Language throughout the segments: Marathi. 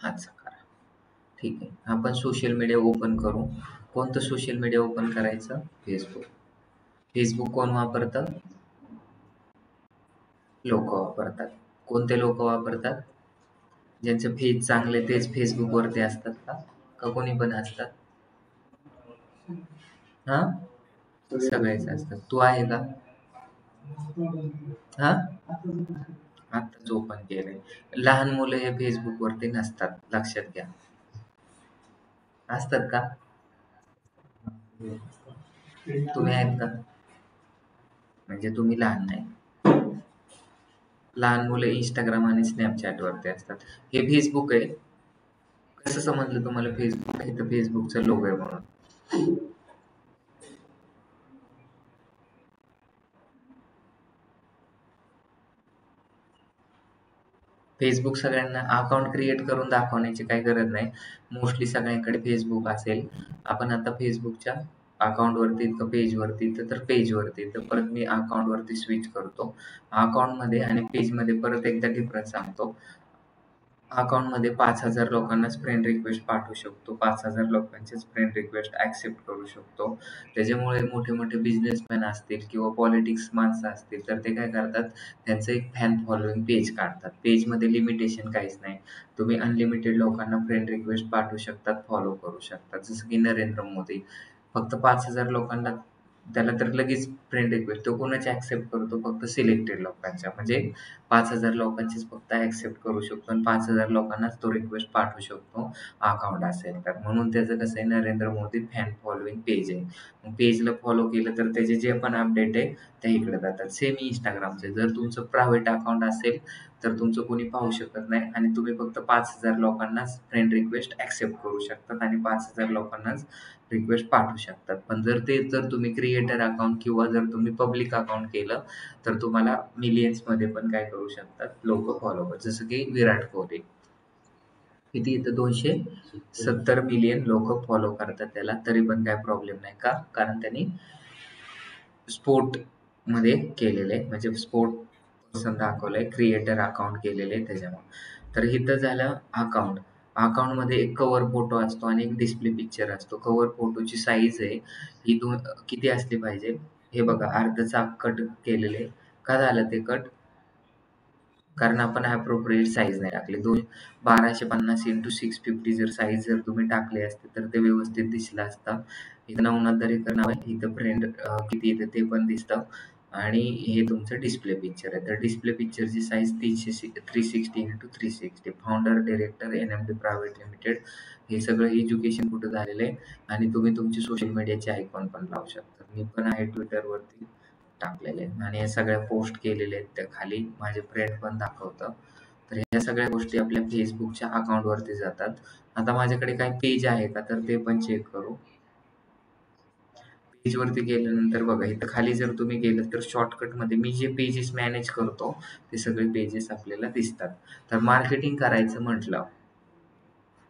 अच्छा करा. ठीक आहे. आपण सोशल मीडिया ओपन करू. कोणतं सोशल मीडिया ओपन करायचं? फेसबुक. फेसबुक कोण वापरतं? लोक वापरतात. कोणते लोक वापरतात? ज्यांचे फेस चांगले तेच फेसबुकवरती असतात का? का कोणी पण असतात? हा, सगळेच असतात. तू आहे का? हा, आताच ओपन केलंय. लहान मुलं हे फेसबुकवरती नसतात, लक्षात घ्या. असतात का? तुम्ही आहेत का? म्हणजे तुम्ही लहान नाही. लहान मुलं इंस्टाग्राम आणि स्नॅपचॅट वरती असतात. हे फेसबुक आहे. कसं समजलं तुम्हाला फेसबुक आहे? तर फेसबुकचा लोगो आहे म्हणून. फेसबुक सगळ्यांना अकाउंट क्रिएट करून दाखवण्याची काही गरज नाही. मोस्टली सगळ्यांकडे फेसबुक असेल. आपण आता फेसबुकच्या अकाउंटवरती तर पेजवरती तर पेजवरती तर परत मी अकाउंटवरती स्विच करतो. अकाउंटमध्ये आणि पेजमध्ये परत एकदा डिफरन्स सांगतो. अकाउंटमध्ये 5,000 लोकांनाच फ्रेंड रिक्वेस्ट पाठवू शकतो. 5,000 लोकांचेच फ्रेंड रिक्वेस्ट ॲक्सेप्ट करू शकतो. त्याच्यामुळे मोठे-मोठे बिझनेसमॅन असतील किंवा पॉलिटिक्स माणसं असतील, तर ते काय करतात, त्यांचं एक फॅन फॉलोइंग पेज काढतात. पेजमध्ये लिमिटेशन काहीच नाही. तुम्ही अनलिमिटेड लोकांना फ्रेंड रिक्वेस्ट पाठवू शकतात, फॉलो करू शकतात. जसं की नरेंद्र मोदी फक्त 5,000 लोकांना त्याला तर लगेच फ्रेंड रिक्वेस्ट तो कोणाची ॲक्सेप्ट करतो? फक्त सिलेक्टेड लोकांच्या. म्हणजे 5,000 लोकांचीच फक्त ॲक्सेप्ट करू शकतो आणि 5,000 लोकांनाच तो रिक्वेस्ट पाठवू शकतो, अकाउंट असेल तर. म्हणून त्याचं कसं आहे, Narendra Modi fan following page आहे. मग पेजला फॉलो केलं तर त्याचे जे पण अपडेट आहे ते इकडे जातात. सेम Instagramचे. जर तुमचं प्रायव्हेट अकाउंट असेल तर तुमचं कोणी पाहू शकत नाही आणि तुम्ही फक्त 5,000 लोकांनाच फ्रेंड रिक्वेस्ट ॲक्सेप्ट करू शकतात आणि 5,000 लोकांनाच रिक्वेस्ट पाठवू शकतात. पण जर तुम्ही क्रिएटर अकाउंट किंवा जर तुम्ही पब्लिक अकाउंट केलं तर तुम्हाला मिलियन्समध्ये पण काय करू शकतात, लोक फॉलो करतात. जसं की विराट कोहली. किती येतं? 270 मिलियन लोक फॉलो करतात त्याला, तरी पण काय प्रॉब्लेम नाही. का? कारण त्यांनी स्पोर्टमध्ये केलेलं आहे. म्हणजे स्पोर्ट पर्सन दाखवलंय, क्रिएटर अकाउंट केलेलं आहे त्याच्यामुळे. तर इथं झालं अकाउंट. अकाउंटमध्ये एक कव्हर फोटो असतो आणि एक डिस्प्ले पिक्चर असतो. कव्हर फोटोची साईज आहे ही किती असली पाहिजे? हे बघा, अर्धं चाक कट केलेलं आहे. का झालं ते कट? कारण आपण ॲप्रोप्रिएट साईज नाही टाकली. 1250 × 650 जर साईज जर तुम्ही टाकली असते तर ते व्यवस्थित दिसलं असतं. इथं नवनाथ दरेकर नाव आहे. इथं फ्रेंड किती येतं ते पण दिसतं आणि हे तुमचं डिस्प्ले पिक्चर आहे. तर डिस्प्ले पिक्चरची size 360 × 360. Founder, director, NMD private limited. हे सगळं एज्युकेशन कुठं झालेलं आहे आणि तुम्ही तुमचे सोशल मीडियाचे आयकॉन पण लावू शकता. मी पण आहे Twitterवरती टाकलेले आहेत आणि या सगळ्या पोस्ट केलेल्या आहेत त्या खाली. माझे फ्रेंड पण दाखवतं. तर ह्या सगळ्या गोष्टी आपल्या Facebookच्या अकाउंटवरती जातात. आता माझ्याकडे काही पेज आहे का? तर ते पण चेक करू. पेजवरती गेल्यानंतर बघा, इथं खाली जर तुम्ही गेलात तर शॉर्टकटमध्ये मी जे पेजेस मॅनेज करतो ते सगळे पेजेस आपल्याला दिसतात. तर मार्केटिंग करायचं म्हटलं,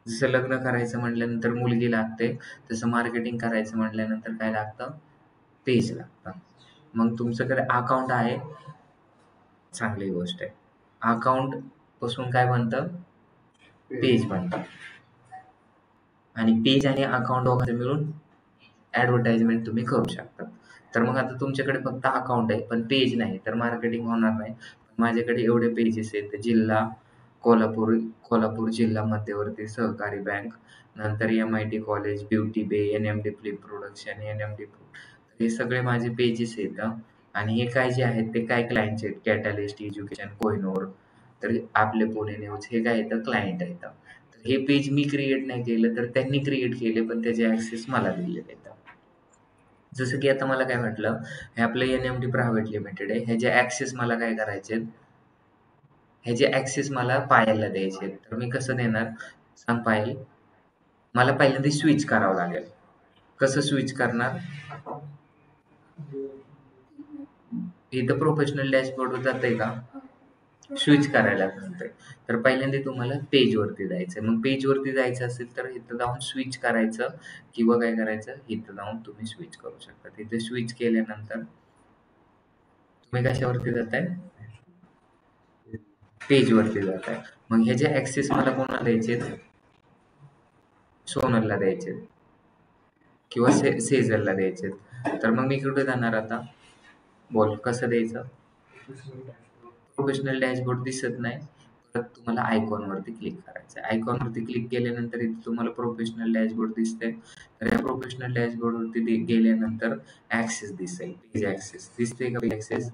जसं लग्न करायचं म्हटल्यानंतर मुलगी लागते, तसं मार्केटिंग करायचं म्हटल्यानंतर काय लागतं? पेज लागतं. मग तुमच्याकडे अकाउंट आहे, चांगली गोष्ट आहे. अकाउंट पासून काय बनतं? पेज बनतं. आणि पेज आणि अकाउंट दोघांचं मिळून ॲडव्हर्टाइजमेंट तुम्ही करू शकता. तर मग आता तुमच्याकडे फक्त अकाउंट आहे पण पेज नाही तर मार्केटिंग होणार नाही. माझ्याकडे एवढे पेजेस आहेत. जिल्हा कोल्हापूर, कोल्हापूर जिल्हा मध्यवर्ती सहकारी बँक, नंतर MIT कॉलेज, ब्युटी बे, NMD flip production, NMD food. हे सगळे माझे पेजेस आहेत हं. आणि हे काय जे आहेत ते काय क्लायंटचे आहेत. कॅटलिस्ट एज्युकेशन, कोहिनूर, तर आपले पुणे न्यूज हे काय येतं? क्लायंट आहेत. तर हे पेज मी क्रिएट नाही केलं तर त्यांनी क्रिएट केले पण त्याचे ॲक्सेस मला दिलेले आहेत. जसं की आता मला काय म्हटलं, हे आपलं NMD प्रायव्हेट लिमिटेड आहे. ह्याचे ॲक्सेस मला काय करायचे आहेत? ह्याचे ॲक्सेस मला पायलला द्यायचे आहेत. तर मी कसं देणार? सांग पायल. मला पहिल्यांदा स्विच करावं लागेल. कसं स्विच करणार? इथं प्रोफेशनल डॅशबोर्डवर जातंय का? स्विच करायला सांगतंय. तर पहिल्यांदा तुम्हाला पेजवरती जायचं आहे. मग पेजवरती जायचं असेल तर इथं जाऊन स्विच करायचं किंवा काय करायचं? इथं जाऊन तुम्ही स्विच करू शकता. तिथे स्विच केल्यानंतर तुम्ही कशावरती जाताय? पेजवरती जात आहे. मग ह्याचे ऍक्सेस मला कोणाला द्यायचे? सोनलला द्यायचे किंवा सेजलला द्यायचे. तर मग मी कुठे जाणार आता? बोल कसं द्यायचं? प्रोफेशनल डॅशबोर्ड दिसत नाही. परत तुम्हाला आयकॉनवरती क्लिक करायचं आहे. आयकॉनवरती क्लिक केल्यानंतर इथे तुम्हाला प्रोफेशनल डॅशबोर्ड दिसते. तर या प्रोफेशनल डॅशबोर्डवरती गेल्यानंतर ॲक्सेस दिसेल. पेज ॲक्सेस दिसते का? Page access.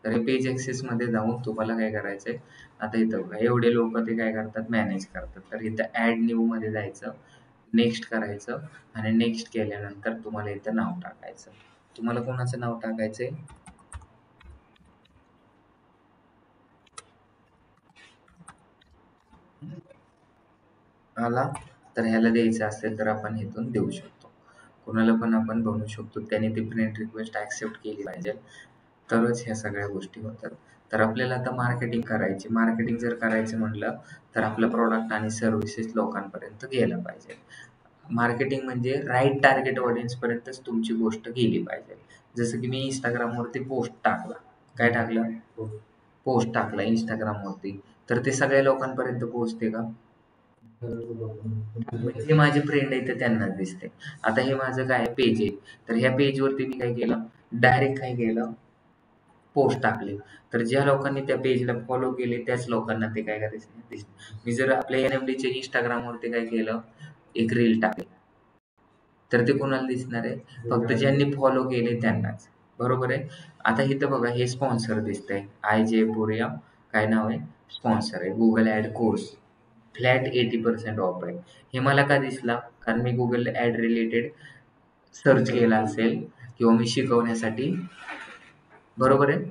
तर हे पेज ॲक्सेसमध्ये जाऊन तुम्हाला काय करायचं आहे? आता इथं बघा एवढे लोक ते काय करतात? मॅनेज करतात. तर इथं ॲड न्यूमध्ये जायचं, नेक्स्ट करायचं आणि नेक्स्ट केल्यानंतर तुम्हाला इथं नाव टाकायचं. तुम्हाला कोणाचं नाव टाकायचंय? आला. तर ह्याला द्यायचं असेल तर आपण इथून देऊ शकतो. कोणाला पण आपण बनवू शकतो. त्याने ती फ्रेंड रिक्वेस्ट ॲक्सेप्ट केली पाहिजे. तरच ह्या सगळ्या गोष्टी होतात. तर आपल्याला आता मार्केटिंग करायची. मार्केटिंग जर करायचं म्हटलं तर आपलं प्रॉडक्ट आणि सर्व्हिसेस लोकांपर्यंत गेलं पाहिजे. मार्केटिंग म्हणजे राईट टार्गेट ऑडियन्सपर्यंतच तुमची गोष्ट गेली पाहिजे. जसं की मी Instagramवरती पोस्ट टाकला. काय टाकलं? पोस्ट टाकला Instagramवरती. तर ते सगळ्या लोकांपर्यंत पोहोचते का? जे माझे फ्रेंड आहेत ते त्यांनाच दिसते. आता हे माझं काय पेज आहे. तर ह्या पेजवरती मी काय केलं? डायरेक्ट काय केलं? पोस्ट टाकले. तर ज्या लोकांनी त्या पेजला फॉलो केले त्याच लोकांना ते काय करायचं दिसतं. मी जर आपल्या NMDच्या Instagramवरती काय केलं? एक रील टाकली. तर ते कोणाला दिसणार आहे? फक्त ज्यांनी फॉलो केले त्यांनाच. बरोबर आहे? आता इथं बघा हे स्पॉन्सर दिसतंय. IJ काय नाव आहे? स्पॉन्सर आहे. Google ad course. Flat 80% off आहे. हे मला का दिसला? कारण मी Google ॲड रिलेटेड सर्च केला असेल किंवा मी शिकवण्यासाठी. बरोबर आहे?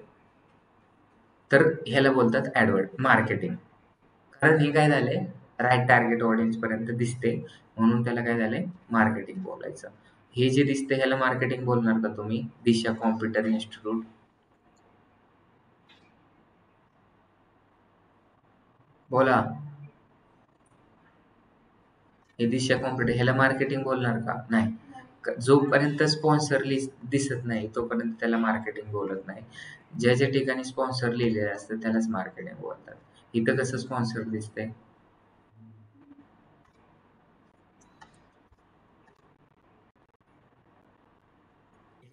तर ह्याला बोलतात मार्केटिंग. कारण हे काय झालंय? राईट टार्गेट ऑडियन्सपर्यंत दिसते. म्हणून त्याला काय झालंय? मार्केटिंग बोलायचं. हे जे दिसते ह्याला मार्केटिंग बोलणार का तुम्ही? दिशा कॉम्प्युटर इन्स्टिट्यूट. बोला. हे दिशा कॉम्प्युटर ह्याला मार्केटिंग बोलणार का? नाही. जोपर्यंत स्पॉन्सर लिस्ट दिसत नाही तोपर्यंत त्याला मार्केटिंग बोलत नाही. ज्या ज्या ठिकाणी स्पॉन्सर लिहिलेलं असतं त्यालाच मार्केटिंग बोलतात. इथं कसं स्पॉन्सर दिसतंय?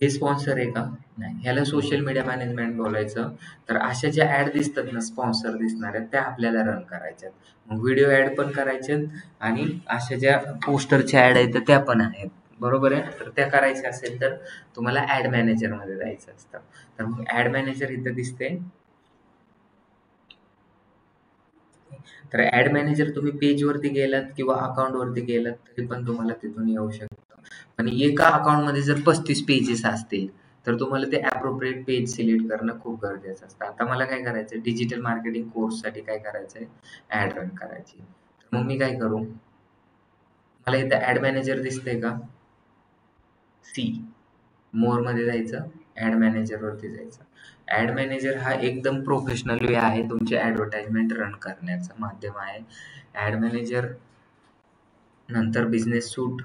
हे स्पॉन्सर आहे का? नाही. ह्याला सोशल मीडिया मॅनेजमेंट बोलायचं. तर अशा ज्या ॲड दिसतात ना स्पॉन्सर दिसणाऱ्या त्या आपल्याला रन करायच्यात. मग व्हिडिओ ॲड पण करायच्यात आणि अशा ज्या पोस्टरच्या ॲड आहेत त्या पण आहेत. बरोबर आहे? तर त्या करायच्या असेल तर तुम्हाला ॲड मॅनेजरमध्ये जायचं असतं. तर मग ॲड मॅनेजर इथं दिसते. तर ॲड मॅनेजर तुम्ही पेजवरती गेलात किंवा अकाउंटवरती गेलात तरी पण तुम्हाला तिथून येऊ शकतं. पण एका अकाउंटमध्ये जर 35 पेजेस असतील तर तुम्हाला ते ॲप्रोप्रिएट पेज सिलेक्ट करणं खूप गरजेचं असतं. आता मला काय करायचं आहे डिजिटल मार्केटिंग कोर्ससाठी काय करायचं आहे? ॲड रन करायची. तर मग मी काय करू? मला इथं ॲड मॅनेजर दिसतंय का? सी. मोरमध्ये जायचं, ॲड मॅनेजरवरती जायचं. ॲड मॅनेजर हा एकदम प्रोफेशनल वे आहे तुमची ॲडव्हर्टाइजमेंट रन करण्याचं माध्यम आहे. ॲड मॅनेजर नंतर बिझनेस सूट,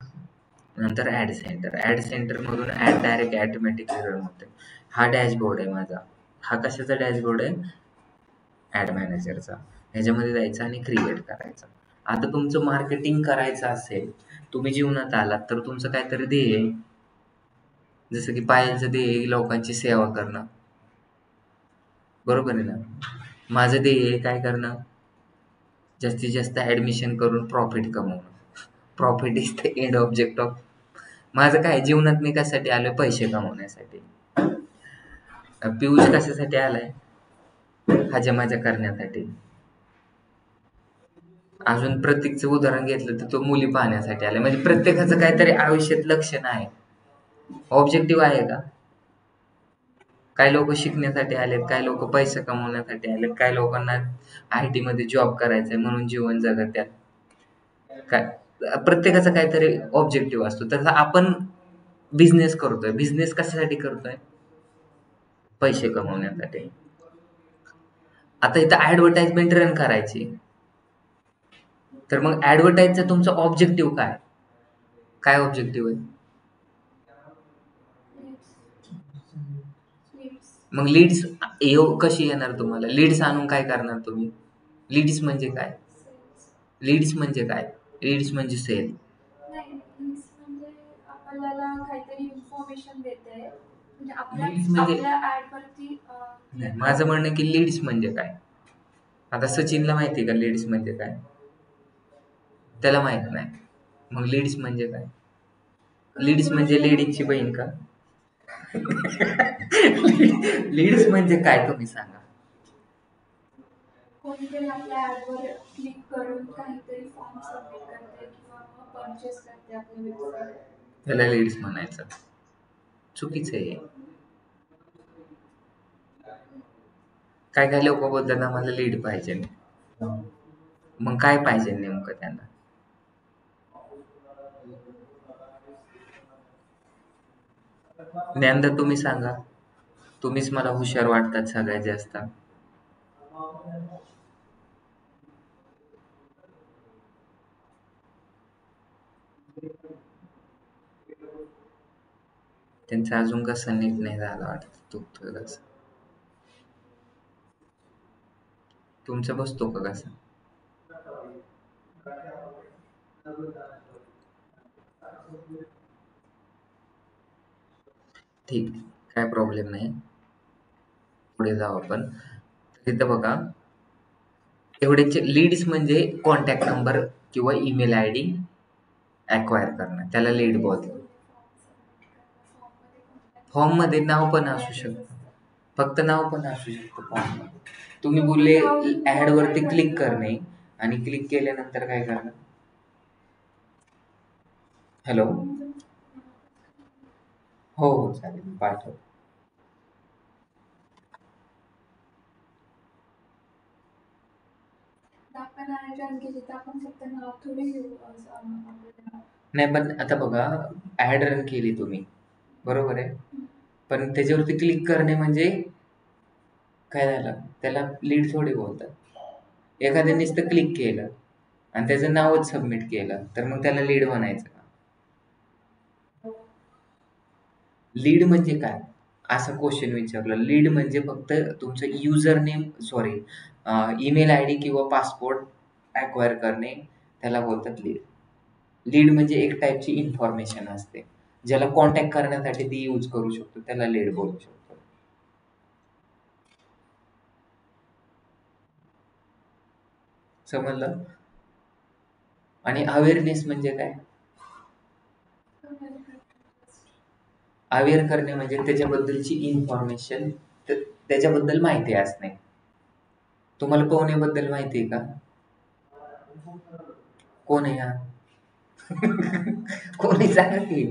नंतर ॲड सेंटर. ॲड सेंटरमधून ॲड डायरेक्ट ऑटोमॅटिकली रन होते. हा डॅशबोर्ड आहे माझा. हा कशाचा डॅशबोर्ड आहे? ॲड मॅनेजरचा. ह्याच्यामध्ये जायचं आणि क्रिएट करायचं. आता तुमचं मार्केटिंग करायचं असेल, तुम्ही जीवनात आलात तर तुमचं काहीतरी ध्येय आहे. जसं की पायलचं ध्येय आहे लोकांची सेवा करणं. बरोबर आहे ना? माझं ध्येय आहे काय करणं? जास्तीत जास्त ॲडमिशन करून प्रॉफिट कमवणं. Profit is the end object of. माझं काय जीवनात मी कशासाठी आलोय? पैसे कमवण्यासाठी. पियुष कशासाठी आलाय? हजा-मजा करण्यासाठी. अजून प्रतीकचं उदाहरण घेतलं तर तो मुली पाहण्यासाठी आलाय. म्हणजे प्रत्येकाचं काहीतरी आयुष्यात लक्ष्य आहे. ऑब्जेक्टिव्ह आहे का? काही लोक शिकण्यासाठी आलेत, काही लोक पैसे कमवण्यासाठी आलेत, काही लोकांना IT मध्ये जॉब करायचा आहे म्हणून जीवन जगत आहेत. काय प्रत्येकाचा काहीतरी ऑब्जेक्टिव्ह असतो. तसं आपण बिझनेस करतोय. बिझनेस कशासाठी करतोय? पैसे कमवण्यासाठी. आता इथं ॲडव्हर्टाइजमेंट रन करायची. तर मग ॲडव्हर्टाइजचा तुमचा ऑब्जेक्टिव्ह काय? काय ऑब्जेक्टिव्ह आहे? मग लीड्स कशी येणार तुम्हाला? लीड्स आणून काय करणार तुम्ही? लीड्स म्हणजे काय? सेल्स लीड्स म्हणजे काय? लीड्स म्हणजे सेल. नाही, लीड्स म्हणजे आपल्याला काहीतरी इन्फॉर्मेशन देते, म्हणजे आपल्या लीड्स म्हणजे आपल्या ॲडवरती नाही, क्लिक माझं करून. म्हणणं आहे की लीड्स म्हणजे काय? आता सचिनला माहिती आहे का लीड्स म्हणजे काय? त्याला माहित नाही. मग लीड्स म्हणजे काय? लीड्स म्हणजे लेडीजची बहीण का? लीड्स म्हणजे काय तुम्ही सांगा? कोणीतरी आपल्या ॲडवर क्लिक करून काहीतरी फॉर्म सबमिट करते किंवा मग परचेस करते आपल्या वेबसाईट. त्याला लीड्स म्हणायचं. चुकीचं आहे. काय काय लोक बोलतात आम्हाला लीड पाहिजे. मग काय पाहिजे नेमकं त्यांना? ज्ञानदा तुम्ही सांगा. तुम्हीच मला हुशार वाटतात सगळ्यात जास्त. त्यांचं अजून कसं नीट नाही झालं वाटतं, तुटतोय कसं. तुमचं बसतो का कसं? ठीक, काय प्रॉब्लेम नाही. पुढे जाऊ आपण. तिथं बघा, एवढ्याचे लीड्स म्हणजे कॉन्टॅक्ट नंबर किंवा ईमेल आय डी ॲक्वायर करणं, त्याला लीड बोलतात. फॉर्ममध्ये नाव पण असू शकतं, फक्त नाव पण असू शकतं फॉर्ममध्ये. तुम्ही बोलले ॲडवरती क्लिक करणे आणि क्लिक केल्यानंतर काय करणं? हॅलो, हो हो चालेल, पाठव. आपण ॲड केली तर आपण फक्त नाव थोडी घेऊ आपल्याला. नाही पण आता बघा, ॲड रन केली तुम्ही, बरोबर आहे, पण त्याच्यावरती क्लिक करणे म्हणजे काय झालं? त्याला लीड थोडी बोलतात. एखाद्याने नुसतं क्लिक केलं आणि त्याचं नावच सबमिट केलं तर मग त्याला लीड म्हणायचं का? लीड म्हणजे काय? असा क्वेश्चन विचारला. लीड म्हणजे फक्त तुमचं user name, sorry, email I D किंवा पासपोर्ट ॲक्वायर करणे, त्याला बोलतात लीड. लीड म्हणजे एक टाईपची इन्फॉर्मेशन असते, ज्याला कॉन्टॅक्ट करण्यासाठी ती यूज करू शकतो, त्याला लीड बोलू शकतो. समजलं? आणि अवेअरनेस म्हणजे काय? अवेअर करणे म्हणजे त्याच्याबद्दलची इन्फॉर्मेशन, त्याच्याबद्दल माहिती असणे. तुम्हाला पोहण्याबद्दल माहिती आहे का? कोण आहे हा? कोणी सांगा की.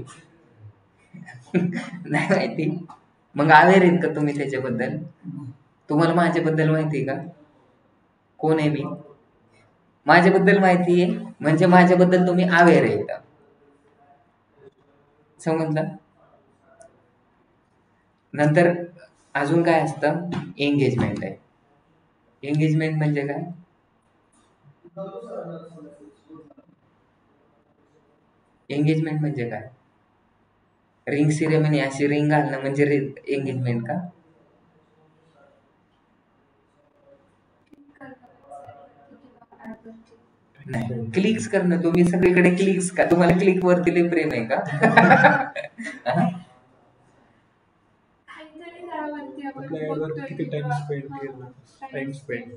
नाही माहिती? मग अवेअर आहेत का तुम्ही त्याच्याबद्दल? तुम्हाला माझ्याबद्दल माहिती आहे का? कोण आहे मी? माझ्याबद्दल माहिती आहे म्हणजे माझ्याबद्दल तुम्ही अवेअर आहे का? समजलं? नंतर अजून काय असतं? एंगेजमेंट आहे. एंगेजमेंट म्हणजे काय? एंगेजमेंट म्हणजे काय? रिंग सिरेमनी, अशी रिंग घालणं म्हणजे एंगेजमेंट का? नाही, क्लिक्स करणं. तुम्ही सगळीकडे क्लिक्स का? तुम्हाला क्लिक वरती लय प्रेम आहे का? हा? काहीतरी त्यावरती आपण आपल्या ॲडवर बघतोय किती टाइम किंवा स्पेंड केला, टाइम स्पेंड.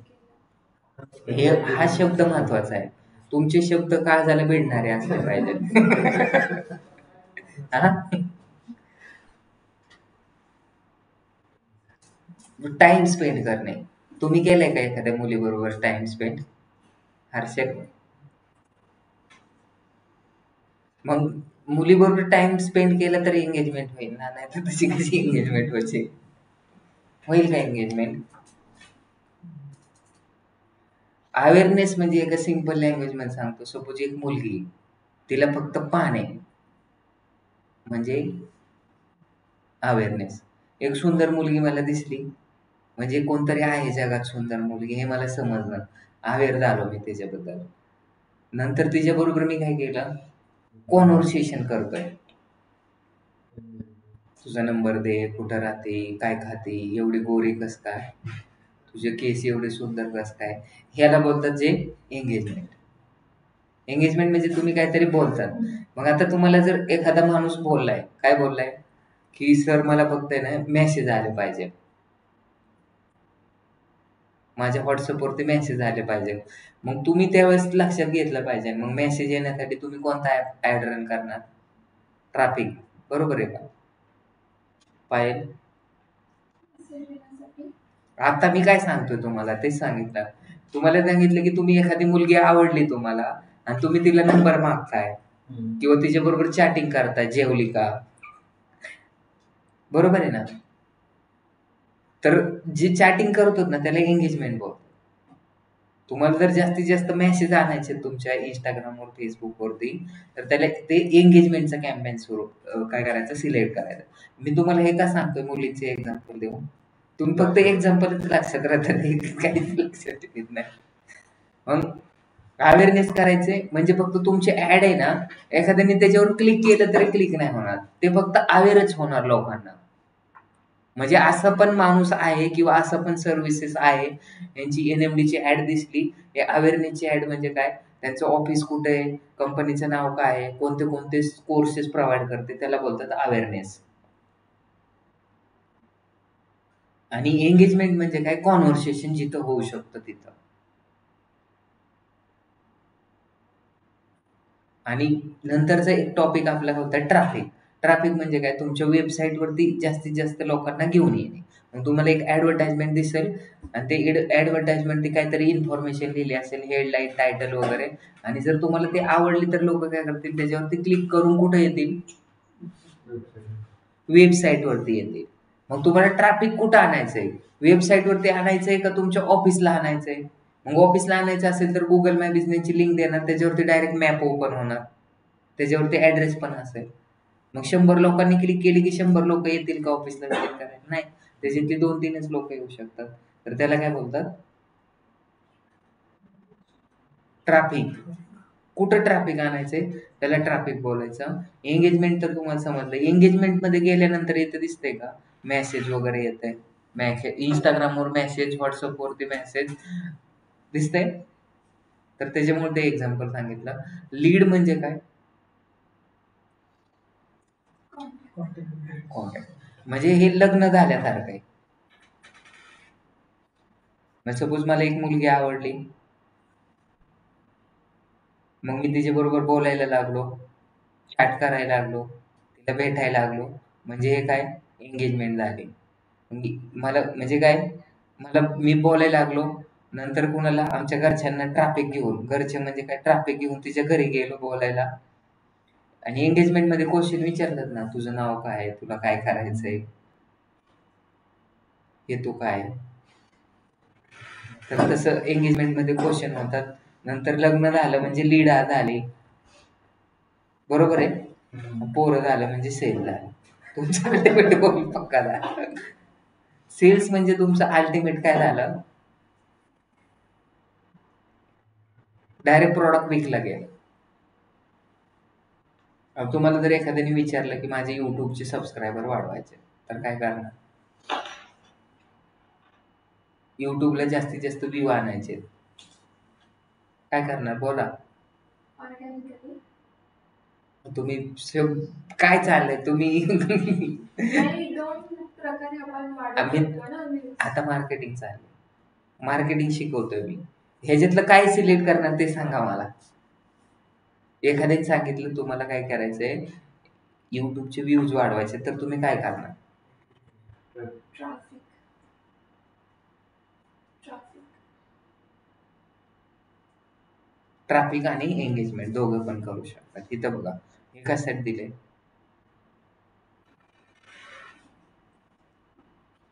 हा शब्द महत्वाचा आहे. तुमचे शब्द काळजाला भिडणारे असले पाहिजेत. हा? टाइम स्पेंड करणे. तुम्ही केलंय का एखाद्या मुलीबरोबर टाइम स्पेंड? हर्षद? मग मुलीबरोबर टाइम स्पेंड केला तर एंगेजमेंट होईल ना, नाही तर तशी कशी एंगेजमेंट व्हायची? होईल का एंगेजमेंट? अवेअरनेस म्हणजे एका सिंपल लँग्वेज मध्ये सांगतो. सपोज एक मुलगी, तिला फक्त पाहणे म्हणजे अवेअरनेस. एक सुंदर मुलगी मला दिसली म्हणजे कोणतरी आहे जगात सुंदर मुलगी, हे मला समजलं. अवेअर झालो मी त्याच्याबद्दल. नंतर तिच्याबरोबर मी काय केलं? कॉन्व्हर्सेशन करतोय. तुझा नंबर दे, कुठं राहते, काय खाते, एवढी गोरी कस काय, तुझे केस एवढे सुंदर कस काय, ह्याला बोलतात जे एंगेजमेंट. एंगेजमेंट म्हणजे तुम्ही काहीतरी बोलतात. मग आता तुम्हाला जर एखादा माणूस बोललाय, काय बोललाय की सर मला फक्त आहे ना मेसेज आले पाहिजे, माझ्या व्हॉट्सअपवरती मेसेज आले पाहिजे. मग तुम्ही त्यावेळेस लक्षात घेतलं पाहिजे, मग मेसेज येण्यासाठी तुम्ही कोणता ऍड रन करणार? ट्रॅफिक. बरोबर आहे का पायल? मेसेज येण्यासाठी आता मी काय सांगतोय तुम्हाला तेच सांगितलं. तुम्हाला सांगितलं की तुम्ही एखादी मुलगी आवडली तुम्हाला आणि तुम्ही तिला नंबर मागताय किंवा तिच्या बरोबर चॅटिंग करताय, जेवली का, बरोबर आहे ना? तर जे चॅटिंग करतो ना त्याला एंगेजमेंट बोलतो. तुम्हाला जर जास्तीत जास्त मेसेज आणायचे तुमच्या इंस्टाग्रामवर, फेसबुकवरती, तर त्याला ते एंगेजमेंटचा कॅम्पेन सुरू काय करायचं, सिलेक्ट करायचं. मी तुम्हाला हे का सांगतोय मुलींचे एक्झाम्पल देऊन, तुम्ही फक्त एक्झाम्पलच लक्षात राहतात, काहीच लक्षात येत नाही. मग अवेअरनेस करायचे म्हणजे फक्त तुमचे ऍड आहे ना, एखाद्याने त्याच्यावर क्लिक केलं तरी क्लिक नाही होणार, ते फक्त अवेअरच होणार लोकांना. म्हणजे असं पण माणूस आहे किंवा असं पण सर्व्हिसेस आहे, यांची NMD ची ऍड दिसली, हे अवेअरनेसची ऍड म्हणजे काय, त्यांचं ऑफिस कुठे आहे, कंपनीचं नाव काय आहे, कोणते कोणते कोर्सेस प्रोव्हाइड करते, त्याला बोलतात अवेअरनेस. आणि एंगेजमेंट म्हणजे काय, कॉन्व्हर्सेशन जिथं होऊ शकतं तिथं. आणि नंतरचा एक टॉपिक आपला होता ट्रॅफिक. ट्रॅफिक म्हणजे काय, तुमच्या वेबसाईटवरती जास्तीत जास्त लोकांना घेऊन येणे. मग तुम्हाला एक ऍडव्हर्टाइजमेंट दिसेल आणि ते ऍडव्हर्टाइजमेंट काहीतरी इन्फॉर्मेशन लिहिली असेल, हेडलाईन, टायटल वगैरे, आणि जर तुम्हाला ते आवडली तर लोक काय करतील, त्याच्यावरती क्लिक करून कुठे येतील, वेबसाईटवरती येतील. मग तुम्हाला ट्रॅफिक कुठं आणायचंय, वेबसाईटवरती आणायचंय का तुमच्या ऑफिसला आणायचंय? मग ऑफिसला आणायचं असेल तर गुगल मॅप बिझनेसची लिंक देणार, त्याच्यावरती डायरेक्ट मॅप ओपन होणार, त्याच्यावरती ऍड्रेस पण असेल. मग 100 लोकांनी क्लिक केली की 100 लोक येतील का ऑफिसला व्हिजिट करायला? नाही, त्याच्यातली 2-3च लोक येऊ शकतात. तर त्याला काय बोलतात, ट्रॅफिक. कुठं ट्रॅफिक आणायचंय त्याला ट्रॅफिक बोलायचं. एंगेजमेंट तर तुम्हाला समजलं. एंगेजमेंट मध्ये गेल्यानंतर येतं दिसतंय का, मेसेज वगैरे येतंय, मेसेज इंस्टाग्रामवर मेसेज, व्हॉट्सअपवरती मेसेज दिसतंय. तर त्याच्यामुळे ते एक्झाम्पल सांगितलं. लीड म्हणजे काय, कॉन्टॅक्ट. म्हणजे हे लग्न झाल्यासारखं आहे. मग सपोज मला एक मुलगी आवडली, मग मी तिच्याबरोबर बोलायला लागलो, चॅट करायला लागलो, तिला भेटायला लागलो, म्हणजे हे काय, एंगेजमेंट झाली. मला म्हणजे काय, मी बोलायला लागलो, नंतर कुणाला आमच्या घरच्यांना ट्रॅफिक घेऊन, घरचे म्हणजे काय, ट्रॅफिक घेऊन तिच्या घरी गेलो बोलायला. आणि एंगेजमेंट मध्ये क्वेश्चन विचारतात ना, तुझं नाव काय, तुला काय करायचंय, हे तू काय. तर तसं एंगेजमेंट मध्ये क्वेश्चन होतात. नंतर लग्न झालं म्हणजे लीड झाली, बरोबर आहे. पोरं झालं म्हणजे सेल झालं, तुमचा अल्टिमेट गोल पक्का झाला. सेल्स म्हणजे तुमचं अल्टिमेट काय झालं, डायरेक्ट प्रॉडक्ट विकला गेला. अब तुम्हाला जर एखाद्याने विचारलं की माझे युट्यूबचे सबस्क्रायबर वाढवायचे, तर काय करणार? युट्यूबला जास्तीत जास्त व्ह्यू आणायचे, काय करणार बोला? ऑर्गॅनिकली तुम्ही काय चाललंय तुम्ही? नाही, दोन प्रकारे आपण वाढवू आम्ही शकतो ना views. आता मार्केटिंग चाललंय, मार्केटिंग शिकवतोय मी. ह्याच्यातलं काय सिलेक्ट करणार ते सांगा मला. एखाद्याने सांगितलं तुम्हाला काय करायचंय, युट्यूबचे व्ह्यूज वाढवायचे, तर तुम्ही काय करणार? ट्रॅफिक ट्रॅफिक ट्रॅफिक आणि एंगेजमेंट दोघं पण करू शकतात. इथं बघा, हे कशासाठी दिले,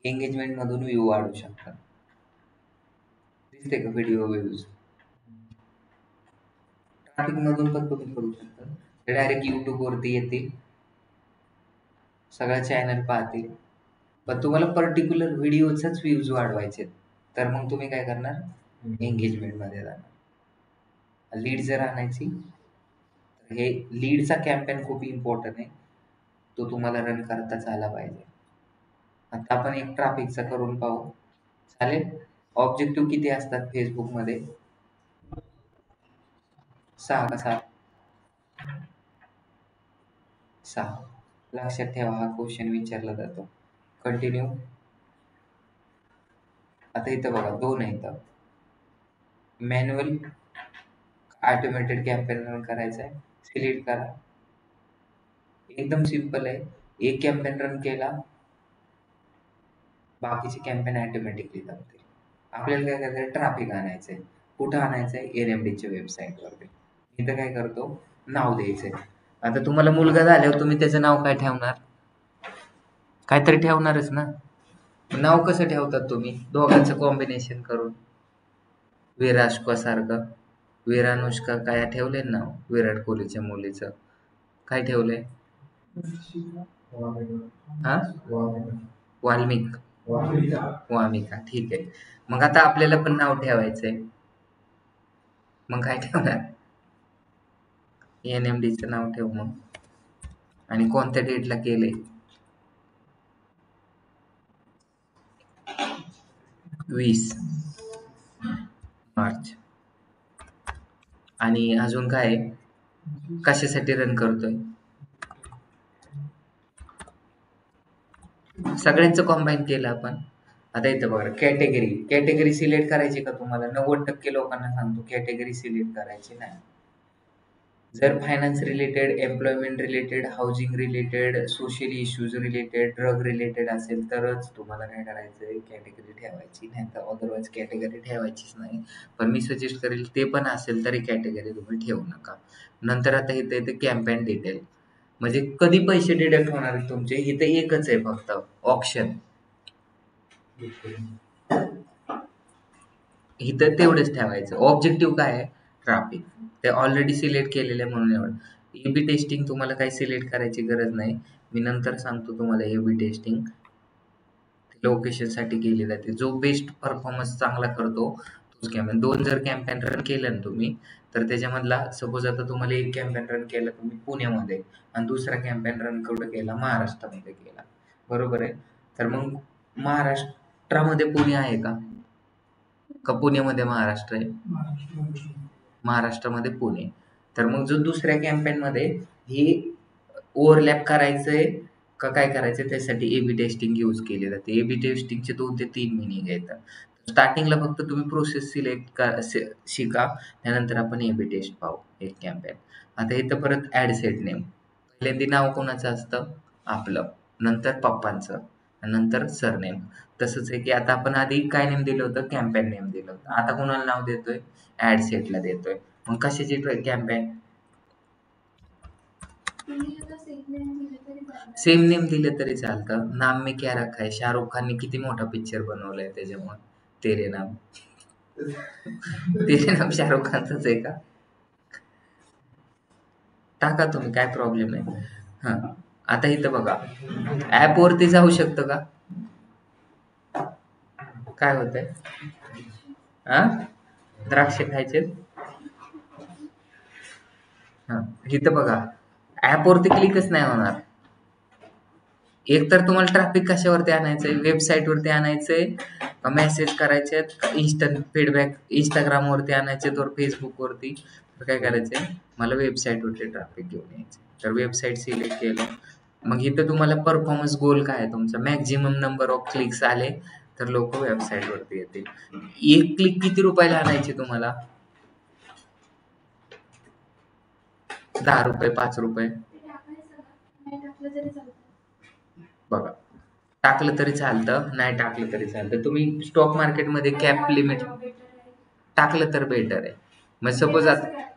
एंगेजमेंट मधून व्ह्यू वाढू शकतात. दिसते का व्हिडिओ व्ह्यूज? ट्रॅफिक मधून पण तुम्ही करू शकता. ते डायरेक्ट युट्यूब वरती येतील, सगळ्या चॅनल पाहतील, पण तुम्हाला पर्टिक्युलर व्हिडिओचाच व्ह्यूज वाढवायचे, तर मग तुम्ही काय करणार, एंगेजमेंट मध्ये जाणार. लीड जर आणायची, तर हे लीडचा कॅम्पेन खूप इम्पॉर्टंट आहे, तो तुम्हाला रन करताच आला पाहिजे. आता आपण एक ट्रॅफिकचा करून पाहू, चालेल? ऑब्जेक्टिव्ह किती असतात फेसबुकमध्ये? 6 का 7? 6. लक्षात ठेवा, हा क्वेश्चन विचारला जातो. कंटिन्यू. आता इथं बघा 2 आहे. इथं मॅन्युअल ऑटोमेटेड कॅम्पेन रन करायचा आहे. सिलेक्ट करा. एकदम सिंपल आहे. एक कॅम्पेन रन केला, बाकीचे कॅम्पेन ऑटोमॅटिकली धावतील. आपल्याला काय करायचं, ट्रॅफिक आणायचंय. कुठं आणायचंय? NMDच्या वेबसाईटवरती. इथं काय करतो, नाव द्यायचंय. आता तुम्हाला मुलगा झाल्यावर तुम्ही त्याचं नाव काय ठेवणार? काहीतरी ठेवणारच ना. नाव कसं ठेवतात तुम्ही? दोघांचं कॉम्बिनेशन करून. विराष्का सारखं. विरानुष्का काय ठेवलंय नाव विराट कोहलीच्या मुलीचं? काय ठेवलंय? हा, वाल्मिक. वामिका. ठीक आहे. मग आता आपल्याला पण नाव ठेवायचंय. मग काय ठेवणार? NMDचं नाव ठेव मग. आणि कोणत्या डेटला केलंय? 20 मार्च. आणि अजून काय? कशासाठी रन करतोय? सगळ्यांचं कॉम्बाईन केलं आपण. आता इथं बघा, कॅटेगरी सिलेक्ट करायची का तुम्हाला? 90% लोकांना सांगतो कॅटेगरी सिलेक्ट करायची नाही. जर finance related, employment related, housing related, social issues related, drug related असेल तरच तुम्हाला काय करायचंय, कॅटेगरी ठेवायची. नाही तर अदरवाईज कॅटेगरी ठेवायचीच नाही. पण मी सजेस्ट करेल ते पण असेल तरी कॅटेगरी तुम्ही ठेवू नका. नंतर आता इथे येते कॅम्पेन डिटेल. म्हणजे कधी पैसे डिडक्ट होणार आहेत तुमचे, इथे एकच आहे फक्त ऑप्शन. इथं तेवढंच ठेवायचं. ऑब्जेक्टिव्ह काय आहे? ट्रॅफिक. ते ऑलरेडी सिलेक्ट केलेलं आहे म्हणून एवढं. A/B टेस्टिंग तुम्हाला काही सिलेक्ट करायची गरज नाही. मी नंतर सांगतो तुम्हाला A/B टेस्टिंग लोकेशनसाठी केली जाते. जो बेस्ट परफॉर्मन्स चांगला करतो तोच कॅम्पेन. 2 जर कॅम्पेन रन केलं ना तुम्ही, तर त्याच्यामधला सपोज आता तुम्हाला एक कॅम्पेन रन केला तुम्ही पुण्यामध्ये आणि दुसरा कॅम्पेन रन कुठं केला? महाराष्ट्रामध्ये केला. बरोबर आहे. तर मग महाराष्ट्रामध्ये पुणे आहे का? का पुण्यामध्ये महाराष्ट्र आहे? महाराष्ट्रामध्ये पुणे. तर मग जो दुसऱ्या कॅम्पेनमध्ये हे ओव्हरलॅप करायचंय का काय करायचंय, त्यासाठी A/B टेस्टिंग यूज केली जाते. A/B टेस्टिंगचे 2 ते 3 मिनिंग आहेत. स्टार्टिंगला फक्त तुम्ही प्रोसेस सिलेक्ट शिका, त्यानंतर आपण A/B टेस्ट पाहू एक कॅम्पेन. आता इथं परत ॲड सेट नेम. पहिल्यांदा नाव कोणाचं असतं? आपलं. नंतर पप्पांचं. नंतर सरनेम. तसंच आहे की आता आपण आधी काय नेम दिलं होतं? कॅम्पेन नेम दिलं होतं. आता कोणाला नाव देतोय? ॲड सेटला देतोय. मग कशाची कॅम्पेन? सेम नेम दिले तरी चालतं. नाम में क्या रखा है? शाहरुख खानने किती मोठा पिक्चर बनवलाय त्याच्यामुळे. तेरे नाम. तेरे नाम शाहरुख खानचंच आहे का? टाका तुम्ही, काय प्रॉब्लेम नाही. हा, आता इथं बघा, ऍप वरती जाऊ शकतं का? काय होतंय? हा, द्राक्ष खायचे. हा, इथं बघा, ऍप वरती क्लिकच नाही होणार. एक तर तुम्हाला ट्रॅफिक कशावरती आणायचंय? वेबसाईट वरती आणायचंय का मेसेज करायचे, इन्स्टंट फीडबॅक इंस्टाग्राम वरती आणायचे, तर फेसबुक वरती? तर काय करायचंय, मला वेबसाईट वरती ट्रॅफिक घेऊन यायचं. तर वेबसाईट सिलेक्ट केलं. मग इथं तुम्हाला परफॉर्मन्स गोल काय आहे तुमचा? मॅक्झिमम नंबर ऑफ क्लिक्स आले तर लोक वेबसाईट वरती येतील. एक क्लिक किती रुपयाला आणायची तुम्हाला? 10 रुपये, 5 रुपये. बघा, टाकलं तरी चालतं, नाही टाकलं तरी चालतं. तुम्ही स्टॉक मार्केटमध्ये कॅप लिमिट टाकलं तर बेटर आहे. मग सपोज आता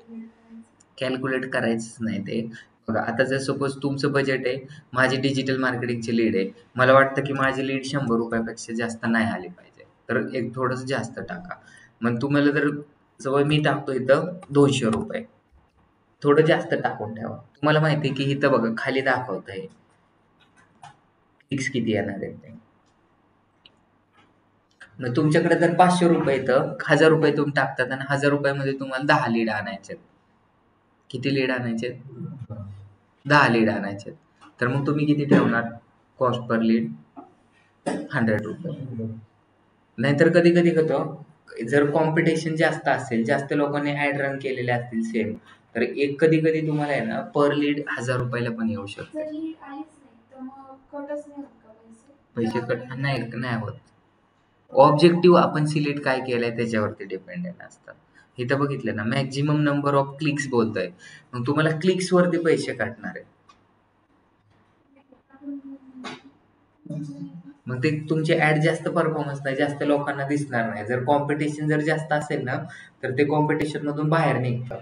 कॅल्क्युलेट करायचंच नाही ते. बघा, आता जर सपोज तुमचं बजेट आहे, माझी डिजिटल मार्केटिंगची लीड आहे, मला वाटतं की माझी लीड 100 रुपयापेक्षा जास्त नाही आली पाहिजे, तर एक थोडंसं जास्त टाका. मग तुम्हाला जर जवळ मी टाकतो इथं 200 रुपये, थोडं जास्त टाकून ठेवा. तुम्हाला माहिती आहे की इथं बघा खाली दाखवतंय क्लिक्स किती येणार आहेत ते. मग तुमच्याकडे जर 500 रुपये येतं, 1000 रुपये तुम्ही टाकतात आणि 1000 रुपयामध्ये तुम्हाला 10 लीड आणायचे. किती लीड आणायचे? 10 लीड आणायचे. तर मग तुम्ही किती ठेवणार? कॉस्ट पर लीड 100 रुपये. नाहीतर कधी कधी होतं, जर कॉम्पिटिशन जास्त असेल, जास्त लोकांनी ऍड रन केलेले असतील सेम, तर एक कधी कधी तुम्हाला आहे ना पर लीड 1000 रुपयाला पण येऊ शकते. जर लीड आलीच नाही तर मग कटच नाही होत का पैसे पैसे? कट नाही होत. ऑब्जेक्टिव्ह आपण सिलेक्ट काय केलंय त्याच्यावरती डिपेंडेंट असतं. इथं बघितलं ना, मॅक्झिमम नंबर ऑफ क्लिक्स बोलतोय, मग तुम्हाला क्लिक्स वरती पैसे काटणार आहे. मग ते तुमचे ऍड जास्त परफॉर्मन्स नाही, जास्त लोकांना दिसणार नाही. जर कॉम्पिटिशन जर जास्त असेल ना, तर ते कॉम्पिटिशन मधून बाहेर निघतं.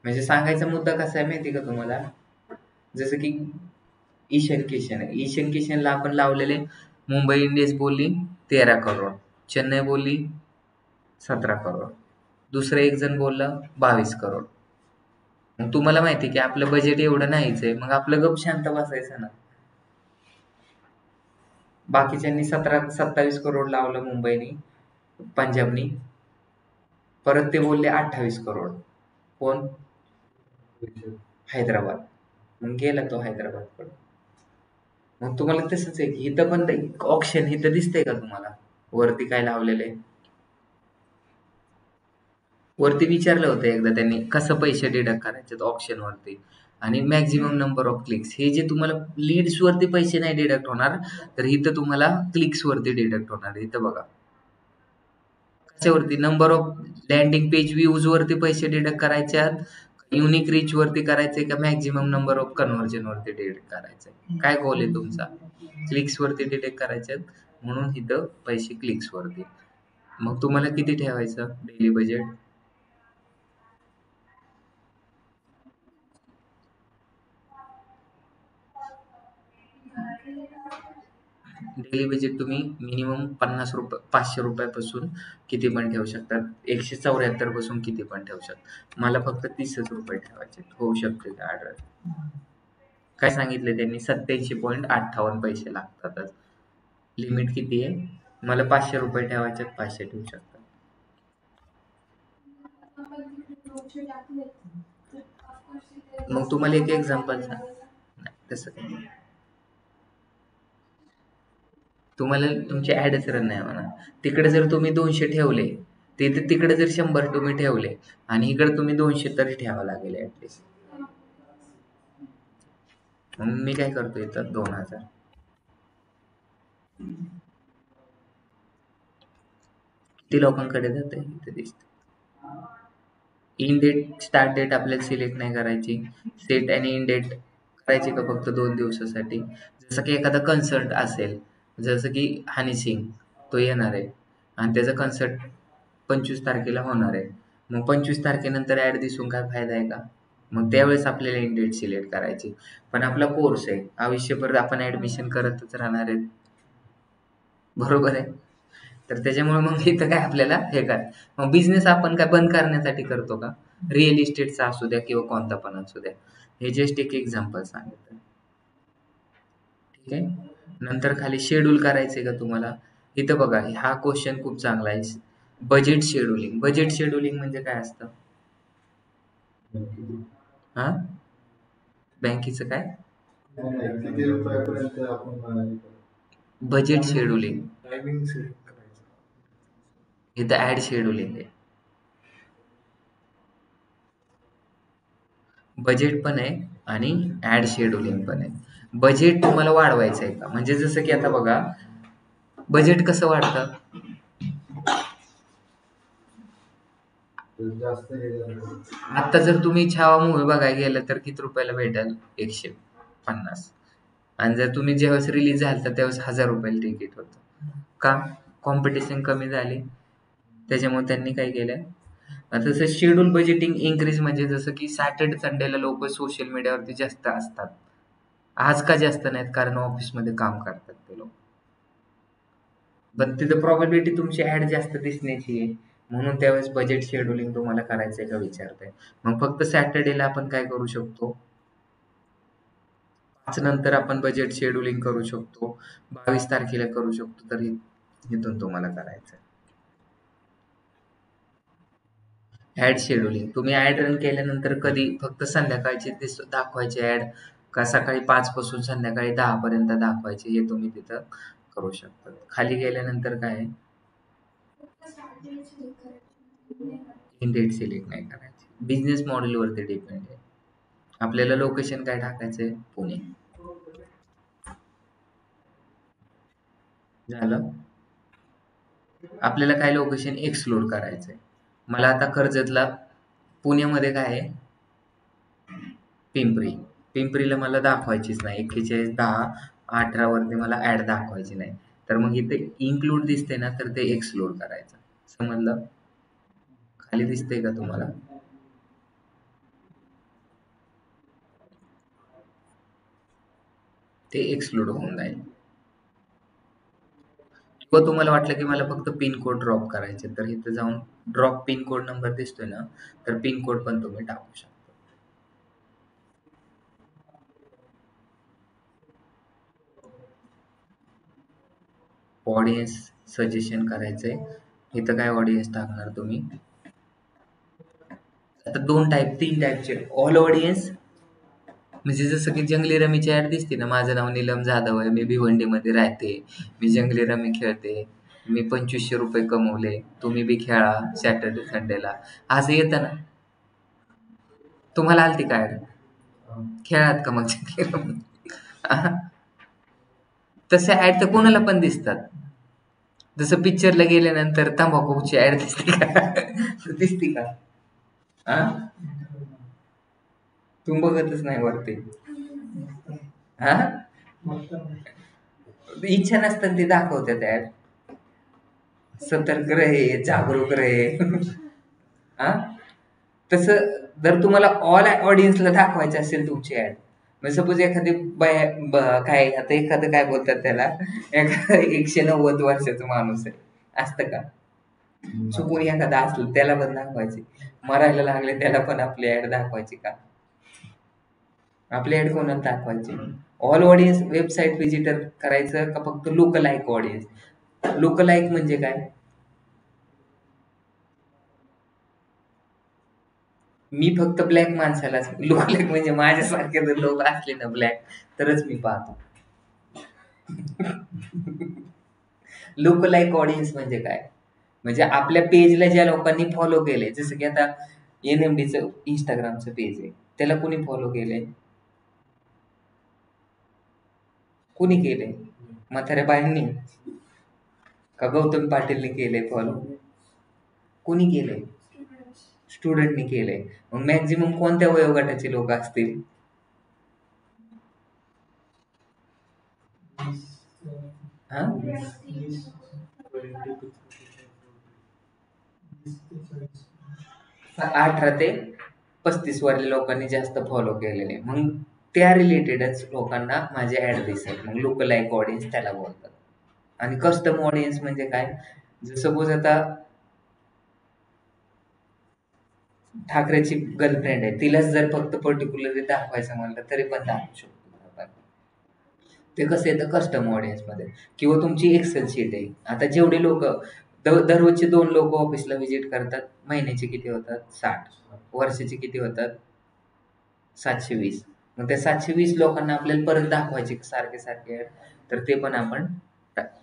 म्हणजे सांगायचा मुद्दा कसा आहे माहिती का तुम्हाला, जसं की ईशान किशन आहे. ईशान किशनला आपण लावलेले मुंबई इंडियन्स बोलली 13 करोड, चेन्नई बोलली 17 करोड, दुसरं एक जण बोललं 22 करोड. मग तुम्हाला माहिती की आपलं बजेट एवढं नाहीच आहे, मग आपलं गप शांत बसायचं ना. बाकीच्यांनी 27 करोड लावलं मुंबईनी, पंजाबनी, परत ते बोलले 28 करोड. कोण? हैदराबाद. मग गेला तो हैदराबादकडे. मग तुम्हाला तसंच आहे की इथं पण ऑप्शन इथं दिसतंय का तुम्हाला वरती काय लावलेलं आहे? वरती विचारलं होतं एकदा त्यांनी कसं पैसे डिडक्ट करायचे ऑप्शन वरती, आणि मॅक्झिमम नंबर ऑफ क्लिक्स. हे जे तुम्हाला लीड्स वरती पैसे नाही डिडक्ट होणार, तर इथं तुम्हाला क्लिक्स वरती डिडक्ट होणार. इथं बघा कशावरती, number of landing page views वरती पैसे डिडक्ट करायचे आहेत, युनिक रीच वरती करायचे का मॅक्झिमम नंबर ऑफ कन्व्हर्जन वरती डिडक्ट करायचंय? काय गोल आहे तुमचा? क्लिक्स वरती डिडक्ट करायचे आहेत, म्हणून इथं पैसे क्लिक्स वरती. मग तुम्हाला किती ठेवायचं डेली बजेट? डेली बजेट तुम्ही मिनिमम 50 रुपये 500 रुपयापासून किती पण ठेवू शकतात, 174 पासून किती पण ठेवू शकतात. मला फक्त 30च रुपये ठेवायचे. होऊ शकते का ऑर्डर? काय सांगितले त्यांनी? 87.58 पैसे लागतातच. लिमिट किती आहे? मला 500 रुपये ठेवायचे, 500 ठेवू शकतात. आपण तिकडे 200 टाकले तर ऑफकोर्स तिथे मग तुम्हाला एक एक्झाम्पल सांग. नाही, तसं काही नाही. तुम्हाला तुमचे ऍडच रन नाही म्हणा. तिकडे जर तुम्ही 200 ठेवले, तिकडे जर 100 तुम्ही ठेवले, आणि इकडे तुम्ही 200 तरी ठेवावं लागेल ऍटलिस्ट. मग मी काय करतो इथं 2000. किती लोकांकडे जाते इथे दिसत. इन डेट स्टार्ट डेट आपल्याला सिलेक्ट नाही करायची. सेट आणि इन डेट करायची का फक्त 2 दिवसासाठी. जसं की एखादा कन्सर्ट असेल, जसं की हनी सिंग तो येणार आहे आणि त्याचा कन्सर्ट 25 तारखेला होणार आहे. मग 25 तारखेनंतर ऍड दिसून काय फायदा आहे का? मग त्यावेळेस आपल्याला इन डेट सिलेक्ट करायची. पण आपला कोर्स आहे, आयुष्यभर आपण ऍडमिशन करतच राहणार आहे, बरोबर आहे. तर त्याच्यामुळे मग इथं काय आपल्याला हे काय, मग बिझनेस आपण काय बंद करण्यासाठी करतो का? रिअल इस्टेटचा असू द्या किंवा कोणता पण असू द्या, हे जस्ट एक एक्झाम्पल सांगितलं. ठीक आहे. नंतर खाली शेड्यूल करायचंय का तुम्हाला? इथं बघा, हा क्वेश्चन खूप चांगला आहे. Budget scheduling. बजेट शेड्यूलिंग म्हणजे काय असतं? हा, बँकेचं काय? किती रुपयापर्यंत आपण बजेट शेड्यूलिंग. टायमिंग सेट करायचं. इथं ऍड शेड्यूलिंग आहे. बजेट पण आहे आणि ऍड शेड्यूलिंग पण आहे. बजेट तुम्हाला वाढवायचं आहे का? म्हणजे जसं की आता बघा, बजेट कसं वाढतं? जास्त हे झालं. आता जर तुम्ही छावा मूवी बघायला गेलं तर किती रुपयाला भेटेल? 150. आणि जर तुम्ही जेव्हाच रिलीज झालं तर तेव्हाच 1000 रुपयाला तिकीट होतं. का? कॉम्पिटिशन कमी झाली, त्याच्यामुळे त्यांनी काय केलं. तसं शेड्यूल बजेटिंग इन्क्रीज म्हणजे जसं की सॅटर्डे संडेला लोक सोशल मीडियावरती जास्त असतात. आज का जास्त नाहीत? कारण ऑफिसमध्ये काम करतात ते लोक. पण तिथं प्रॉबॅबिलिटी तुमची ऍड जास्त दिसण्याची आहे, म्हणून त्यावेळेस बजेट शेड्यूलिंग तुम्हाला करायचंय का विचारताय. मग फक्त सॅटर्डेला आपण काय करू शकतो? 5 नंतर आपण बजेट शेड्यूलिंग करू शकतो, 22 तारखेला करू शकतो. तर इथून तुम्हाला करायचं ऍड शेड्यूलिंग. तुम्ही ऍड रन केल्यानंतर कधी फक्त संध्याकाळची दाखवायची ऍड, का सकाळी 5 पासून संध्याकाळी 10 पर्यंत दाखवायची, हे तुम्ही तिथं करू शकतात. खाली गेल्यानंतर काय आहे, स्टार्ट डेट सिलेक्ट करायची नाही का? इन डेट सिलेक्ट नाही करायची. बिझनेस मॉडेलवरती डिपेंड आहे. आपल्याला लोकेशन काय टाकायचंय, पुणे झालं. आपल्याला काय लोकेशन एक्सप्लोर करायचंय. मला आता कर्जतला, पुण्यामध्ये काय आहे, पिंपरी. पिंपरीला मला दाखवायचीच नाही, 411018 वरती मला ऍड दाखवायची नाही. तर मग इथे इन्क्लूड दिसते ना, तर ते एक्सप्लोर करायचं. समजलं? खाली दिसतंय का तुम्हाला? ते एक्सक्लूड होऊन जाईल. किंवा तुम्हाला वाटलं की मला फक्त पिन कोड ड्रॉप करायचे, तर इथे जाऊन ड्रॉप पिन कोड नंबर दिसतोय ना, तर पिन कोड पण तुम्ही टाकू शकता. ऑडियन्स सजेशन करायचंय. इथं काय ऑडियन्स टाकणार तुम्ही? आता 3 टाईपचे ऑल ऑडियन्स, म्हणजे जसं की जंगली रमीची ऍड दिसते ना, माझं नाव नीलम जाधव आहे, मी भिवंडीमध्ये राहते, मी जंगली रमी खेळते, मी 2500 रुपये कमवले, तुम्ही बी खेळा सॅटर्डे संडेला, असं येतं ना. तुम्हाला आलती काय ऍड? खेळात का मग जंगली रमी? तसे ऍड तर कोणाला पण दिसतात. जसं पिक्चरला गेल्यानंतर तंबाखूची ऍड दिसते का? दिसते का? हा, तुम्ही बघतच नाही वरती. हा, इच्छा नसताना ते दाखवतात ऍड. सतर्क रहे, जागरूक रहे. हा, तसं जर तुम्हाला ऑल ऑडियन्सला दाखवायचं असेल तुमची ऍड, मग सपोज एखादी काय आता एखादं काय बोलतात त्याला, एखादा 190 वर्षाचा माणूस आहे, असतं का? चुकून एखादा असलं त्याला पण दाखवायची, मरायला लागले त्याला पण आपली ऍड दाखवायची का? आपली ऍड कोणाला दाखवायची? ऑल ऑडियन्स वेबसाईट व्हिजिटर करायचं का फक्त लोकलाईक ऑडियन्स? लोकलाईक म्हणजे काय? मी फक्त ब्लॅक माणसालाच, लोकलाईक म्हणजे माझ्यासारखे जर लोक असले ना ब्लॅक, तरच मी पाहतो. लोकलाईक ऑडियन्स म्हणजे काय? म्हणजे आपल्या पेजला ज्या लोकांनी फॉलो केले, जसं की आता NMDचं इंस्टाग्रामचं पेज आहे, त्याला कोणी फॉलो केलंय? कुणी केलंय? म्हाताऱ्या बाईंनी का गौतम पाटीलने केलंय फॉलो? कुणी केलंय? स्टुडंट्स. स्टुडंटनी केलंय. मग मॅक्झिमम कोणत्या वयोगटाचे लोक असतील? हा, 18 ते 35 वाले लोकांनी जास्त फॉलो केलेले. मग त्या रिलेटेडच लोकांना माझे ऍड दिसेल. मग लोकलाईक ऑडियन्स त्याला बोलतात. आणि कस्टम ऑडियन्स म्हणजे काय? सपोज आता ठाकरेची गर्लफ्रेंड आहे, तिलाच जर फक्त पर्टिक्युलरली दाखवायचं म्हणलं तरी पण दाखवू शकतो आपण. ते कसं येतं कस्टम ऑडियन्स मध्ये. किंवा तुमची एक्सेल शीट आहे, आता जेवढे लोक दररोजचे 2 लोक ऑफिसला व्हिजिट करतात, महिन्याचे किती होतात? 60. वर्षाचे किती होतात? 720. मग त्या 720 लोकांना आपल्याला परत दाखवायचे सारखे सारखे ad, तर ते पण आपण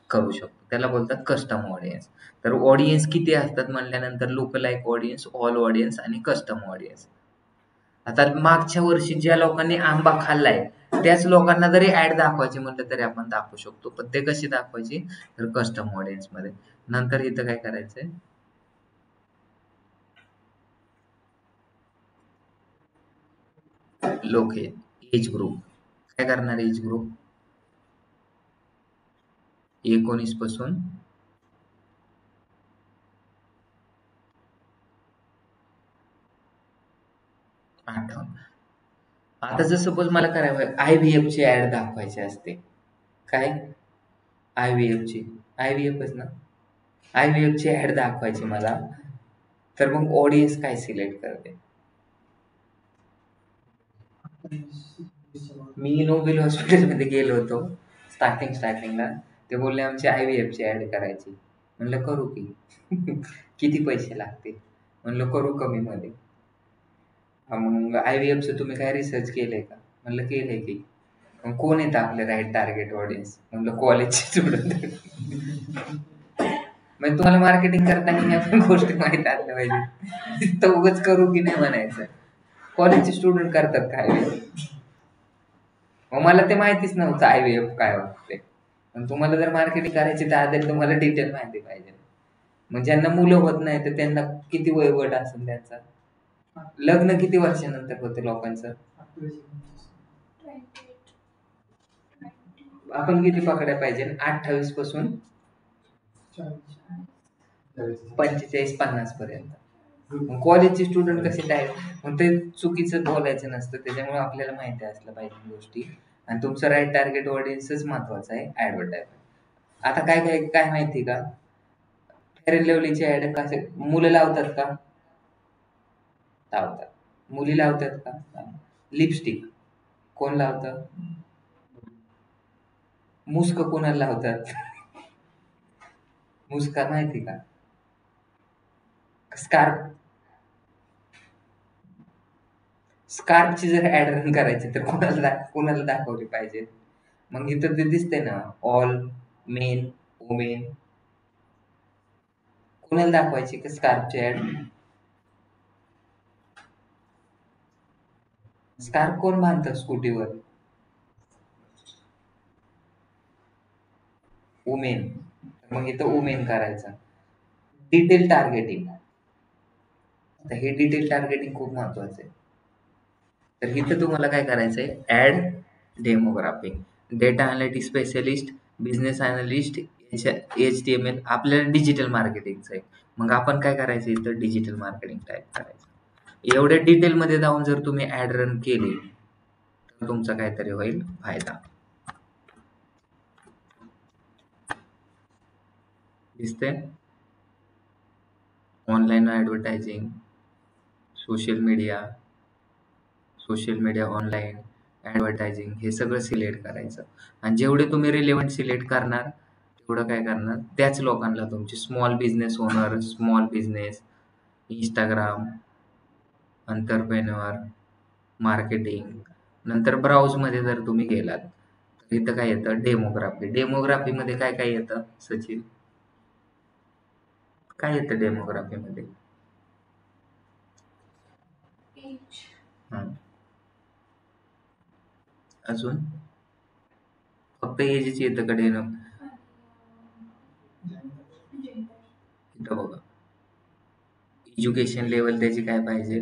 करू शकतो. त्याला बोलतात कस्टम ऑडियन्स. तर ऑडियन्स किती असतात म्हणल्यानंतर लोकलाईक ऑडियन्स, ऑल ऑडियन्स आणि कस्टम ऑडियन्स. आता मागच्या वर्षी ज्या लोकांनी आंबा खाल्लाय त्याच लोकांना जरी ऍड दाखवायची म्हटलं तरी आपण दाखवू शकतो. पण ते कशी दाखवायची? तर कस्टम ऑडियन्स मध्ये. नंतर इथं काय करायचंय, लोक एज ग्रुप. काय करणार एज ग्रुप? 19 पासून 58. आता जर सपोज मला करावं IVF ची ऍड दाखवायची असते. काय? IVF ची, IVFच ना, IVF ची ऍड दाखवायची मला, तर मग ऑडियन्स काय सिलेक्ट करते? मी नोबेल हॉस्पिटलमध्ये गेलो होतो स्टार्टिंगला, ते बोलले आमची IVF ची ऍड करायची. म्हणलं करू की. किती पैसे लागतील? म्हणलं करू कमी मध्ये. मग IVF चं तुम्ही काय रिसर्च केलंय का? म्हणलं केलंय की. मग कोण येतं आपले राईट टार्गेट ऑडियन्स? म्हणलं कॉलेजचे स्टुडंट. म्हणजे तुम्हाला मार्केटिंग करताना ह्या पण गोष्टी माहीत असल्या पाहिजे. तर उगाच करू की नाही म्हणायचं. कॉलेजचे स्टुडंट करतात काय? मग मला ते माहितीच नव्हतं IVF काय होतं ते. पण तुम्हाला जर मार्केटिंग करायची तर आधी तुम्हाला डिटेल माहिती पाहिजे. मग ज्यांना मुलं होत नाही तर त्यांना किती वयोगट असेल त्यांचा? लग्न किती वर्षानंतर होते लोकांचं? 28, 20, आपण किती पकडायला पाहिजे? 28 पासून 45-50 पर्यंत. मग कॉलेजचे स्टुडंट कसे डायरेक्ट? मग ते चुकीचं बोलायचं नसतं. त्याच्यामुळे आपल्याला माहिती असलं पाहिजे गोष्टी. आणि तुमचं राईट टार्गेट ऑडियन्सच महत्वाचं आहे ऍडव्हर्टाइजमेंट. आता काय काय काय माहिती का? फेअर अँड लव्हलीची ऍड कसे मुलं लावतात का? लावतात. मुली लावतात का? लिपस्टिक कोण लावतं? मुस्क कोणाला लावतात? मुस्का माहिती का? स्कार्फ. स्कार्फची जर ऍड रन करायची तर कोणाला दाखवली पाहिजे? मग इथं ते दिसतंय ना, ऑल मेन वुमेन. कोणाला दाखवायची का स्कार्फची ऍड? स्कार्फ कोण बांधतं स्कूटीवर? वुमेन. मग इथं वुमेन करायचं. Detail targeting. तर हे डिटेल टार्गेटिंग खूप महत्वाचं आहे. तर इथं तुम्हाला काय करायचंय? Ad demography, data analytics specialist, business analyst, HTML. आपल्याला डिजिटल मार्केटिंगचं आहे. मग आपण काय करायचं? इथं डिजिटल मार्केटिंग टाईप करायचं. एवढ्या डिटेलमध्ये जाऊन जर तुम्ही ऍड रन केली तर तुमचा काहीतरी होईल फायदा. दिसतंय? Online advertising, social media online advertising हे सगळं सिलेक्ट करायचं. आणि जेवढे तुम्ही रिलेव्हंट सिलेक्ट करणार तेवढं काय करणार? त्याच लोकांना तुमचे small business owner, small business, Instagram, entrepreneur, marketing. नंतर ब्राउजमध्ये जर तुम्ही गेलात तर इथं काय येतं? डेमोग्राफी. डेमोग्राफीमध्ये काय काय येतं सचिन? काय येतं डेमोग्राफीमध्ये? age, हं. अजून फक्त एजच येतं का डेनो? आणि gender. इथं बघा, एज्युकेशन लेवल त्याची काय पाहिजे?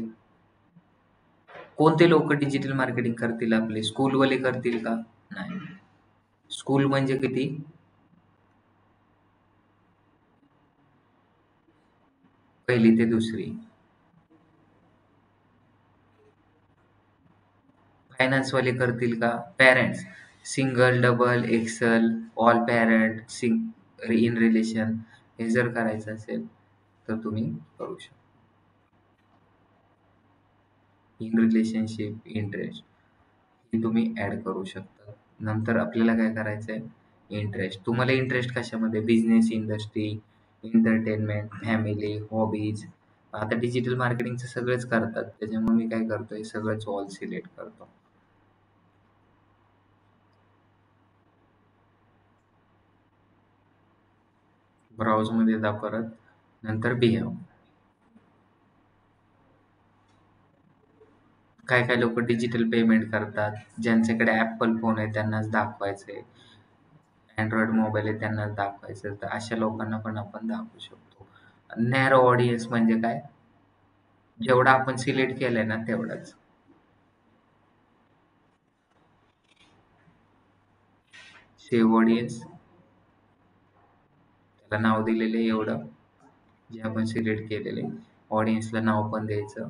कोणते लोक डिजिटल मार्केटिंग करतील? आपले स्कूलवाले करतील का? नाही. स्कूल म्हणजे किती? पहिली ते दुसरी. फायनान्सवाले करतील का? Parents, single, double, excel, all parent, in relation. हे जर करायचं असेल तर तुम्ही करू शकता. इन रिलेशनशिप, इंटरेस्ट हे तुम्ही ऍड करू शकता. नंतर आपल्याला काय करायचंय? इंटरेस्ट. तुम्हाला इंटरेस्ट कशामध्ये? Business, industry, entertainment, family, hobbies. आता डिजिटल मार्केटिंगचं सगळेच करतात, त्याच्यामुळे मी काय करतोय? सगळंच ऑल सिलेक्ट करतो. ब्राउज मध्ये जा परत. नंतर बिहेव. काय काय लोक डिजिटल पेमेंट करतात. ज्यांच्याकडे ऍपल फोन आहे त्यांनाच दाखवायचंय, अँड्रॉइड मोबाईल आहे त्यांनाच दाखवायचं. तर अशा लोकांना पण आपण दाखवू शकतो. नॅरो ऑडियन्स म्हणजे काय? जेवढा आपण सिलेक्ट केलंय ना तेवढाच. सेव्ह ऑडियन्स, त्याला नाव दिलेलं आहे एवढं जे आपण सिलेक्ट केलेले. ऑडियन्सला नाव पण द्यायचं.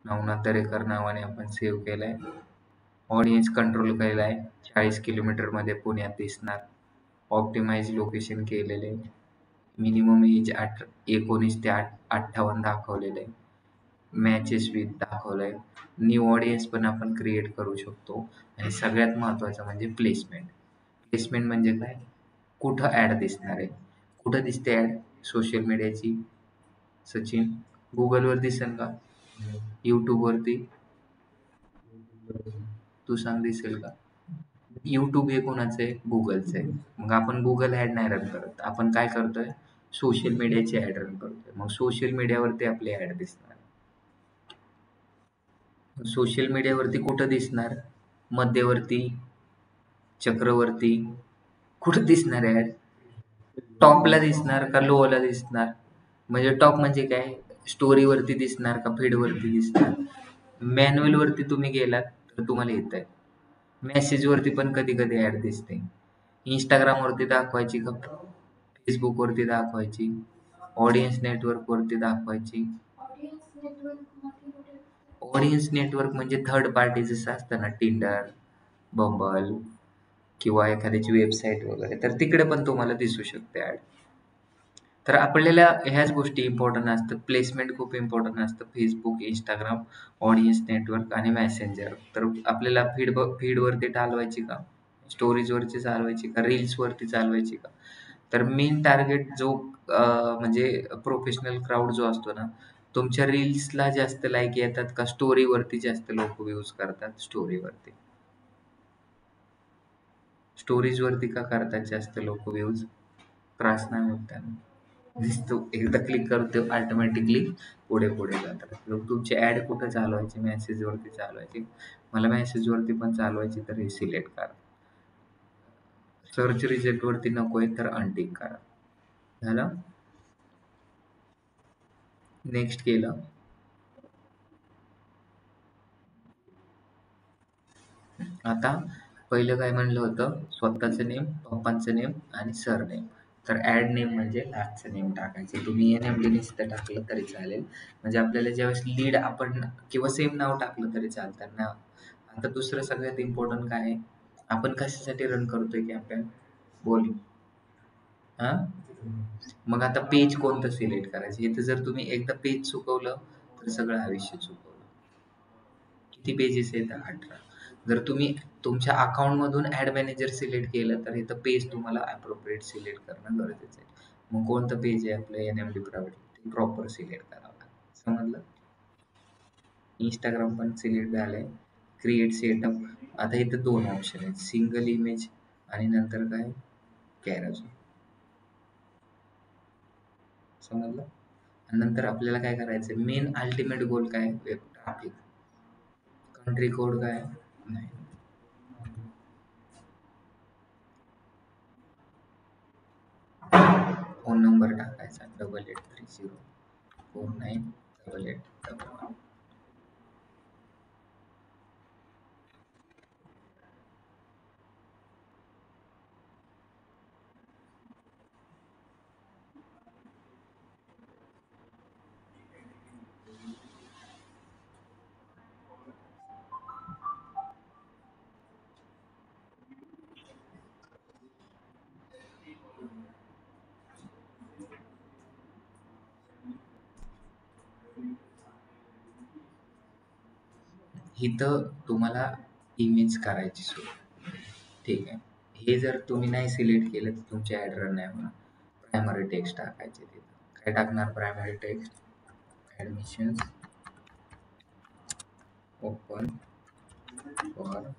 नवनाथ दरेकर नावाने आपण सेव्ह केलंय. ऑडियन्स कंट्रोल केलाय. 40 किलोमीटर मध्ये पुण्यात दिसणार. ऑप्टिमाइज लोकेशन केलेले. मिनिमम एज 19 ते 58 दाखवलेलं आहे. मॅचेस विथ दाखवलंय. न्यू ऑडियन्स पण आपण क्रिएट करू शकतो. आणि सगळ्यात महत्वाचं म्हणजे प्लेसमेंट. प्लेसमेंट म्हणजे काय? कुठं ऍड दिसणार आहे? कुठं दिसते ऍड? सोशल मीडियाची. सचिन, गुगलवर दिसेल का? युट्यूब वरती? तू सांग, दिसेल का? यूट्यूब हे कोणाचं आहे? गुगलचं आहे. मग आपण गुगल ॲड नाही रन करत. आपण काय करतोय? सोशल मीडियाची ॲड रन करतोय. मग सोशल मीडियावरती आपली ॲड दिसणार. सोशल मीडियावरती कुठं दिसणार? मध्यवर्ती, चक्रवर्ती कुठं दिसणार ॲड? टॉपला दिसणार का लोला दिसणार? म्हणजे टॉप म्हणजे काय? स्टोरीवरती दिसणार का फीडवरती दिसणार? मॅन्युअलवरती तुम्ही गेलात तर तुम्हाला येतंय. मेसेजवरती पण कधी-कधी ॲड दिसते. Instagramवरती दाखवायची का Facebookवरती दाखवायची? ऑडियन्स नेटवर्कवरती दाखवायची? ऑडियन्स नेटवर्कमध्ये कुठे ऑडियन्स नेटवर्क म्हणजे थर्ड पार्टी जसं असतं ना Tinder, Bumble किंवा एखाद्याची वेबसाईट वगैरे, तर तिकडे पण तुम्हाला दिसू शकते ॲड. तर आपल्याला ह्याच गोष्टी इम्पॉर्टंट असतात. प्लेसमेंट खूप इम्पॉर्टंट असतं. Facebook, Instagram, ऑडियन्स नेटवर्क आणि मेसेंजर. तर आपल्याला फीडवरती चालवायची का? स्टोरीजवरती चालवायची का? रील्सवरती चालवायची का? तर मेन टार्गेट जो म्हणजे प्रोफेशनल क्राउड जो असतो ना, तुमच्या रील्सला जास्त लाईक येतात का स्टोरीवरती जास्त लोक व्ह्यूज करतात? स्टोरीवरती. स्टोरीजवरती का करतात जास्त लोक व्ह्यूज? त्रास नाही होत त्यांना. दिसतो एकदा क्लिक करतो ऑटोमॅटिकली पुढे पुढे जातात. मग तुमची ॲड कुठं चालवायची? मेसेजवरती चालवायची. मला मेसेजवरती पण चालवायची तर हे सिलेक्ट करा. सर्च रिझल्टवरती नको आहे तर अनटिक करा. झालं? नेक्स्ट केलं. आता पहिलं काय म्हणलं होतं? स्वतःचं नेम, पप्पांचं नेम आणि सरनेम. तर ॲड नेम म्हणजे लास्टचं नेम टाकायचं. तुम्ही NMD नुसतं टाकलं तरी चालेल. म्हणजे आपल्याला ज्यावेळेस लीड आपण किंवा सेम नाव टाकलं तरी चालतं ना. आता दुसरं सगळ्यात इम्पॉर्टंट काय आहे? आपण कशासाठी रन करतोय कॅम्पेन? बोल. हां? मग आता पेज कोणतं सिलेक्ट करायचं? इथं जर तुम्ही एकदा पेज चुकवलं तर सगळं आयुष्य चुकवलं. किती पेजेस आहेत? 18. जर तुम्ही तुमच्या अकाउंटमधून ॲड मॅनेजर सिलेक्ट केलं तर इथं पेज तुम्हाला ॲप्रोप्रिएट सिलेक्ट करणं गरजेचं आहे. मग कोणतं पेज आहे आपलं NMD प्रायव्हेट ते प्रॉपर सिलेक्ट करावं लागेल. समजलं? Instagram पण सिलेक्ट झालंय. Create setup. आता इथं 2 ऑप्शन आहेत. सिंगल इमेज आणि नंतर काय? कॅरोसेल. समजलं? आणि नंतर आपल्याला काय करायचं? मेन अल्टिमेट गोल काय? Web traffic. कंट्री कोड काय? नाही. फोन नंबर टाकायचा 8830498811. इथं तुम्हाला इमेज करायची सुरू. ठीक आहे. हे जर तुम्ही नाही सिलेक्ट केलं तर तुमचे ॲड रन नाही होणार. प्रायमरी टेक्स्ट टाकायचे तिथं. काय टाकणार primary text? Admissions open for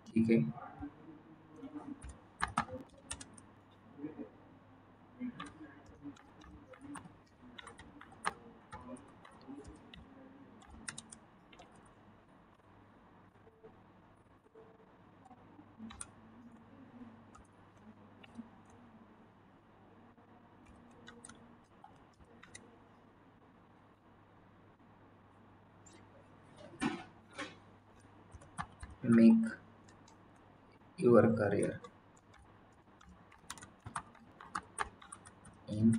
ठीक आहे. Make your career in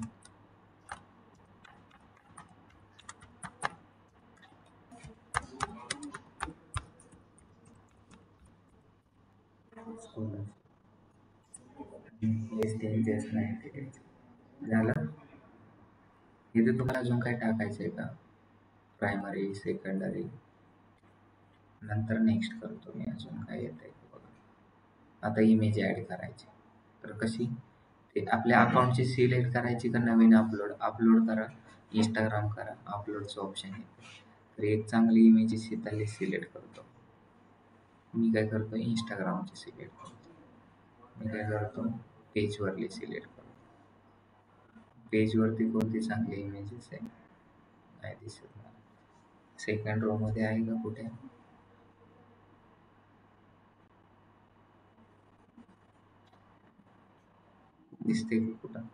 less than just 90 days. झालं? इथे तुम्हाला अजून काय टाकायचं आहे का? Primary, secondary. नंतर नेक्स्ट करतो मी. अजून काय येतंय का बघा. आता इमेज ॲड करायची तर कशी ते आपल्या अकाउंटची सिलेक्ट करायची का नवीन अपलोड करा इंस्टाग्राम करा अपलोडचं ऑप्शन आहे तर एक चांगली इमेज त्याला सिलेक्ट करतो मी काय करतो इंस्टाग्रामची सिलेक्ट करतो मी काय करतो पेजवरली सिलेक्ट करतो पेजवरती कोणती चांगली इमेजेस आहे नाही दिसत मला सेकंड रो मध्ये आहे का कुठे दिसते का कुठं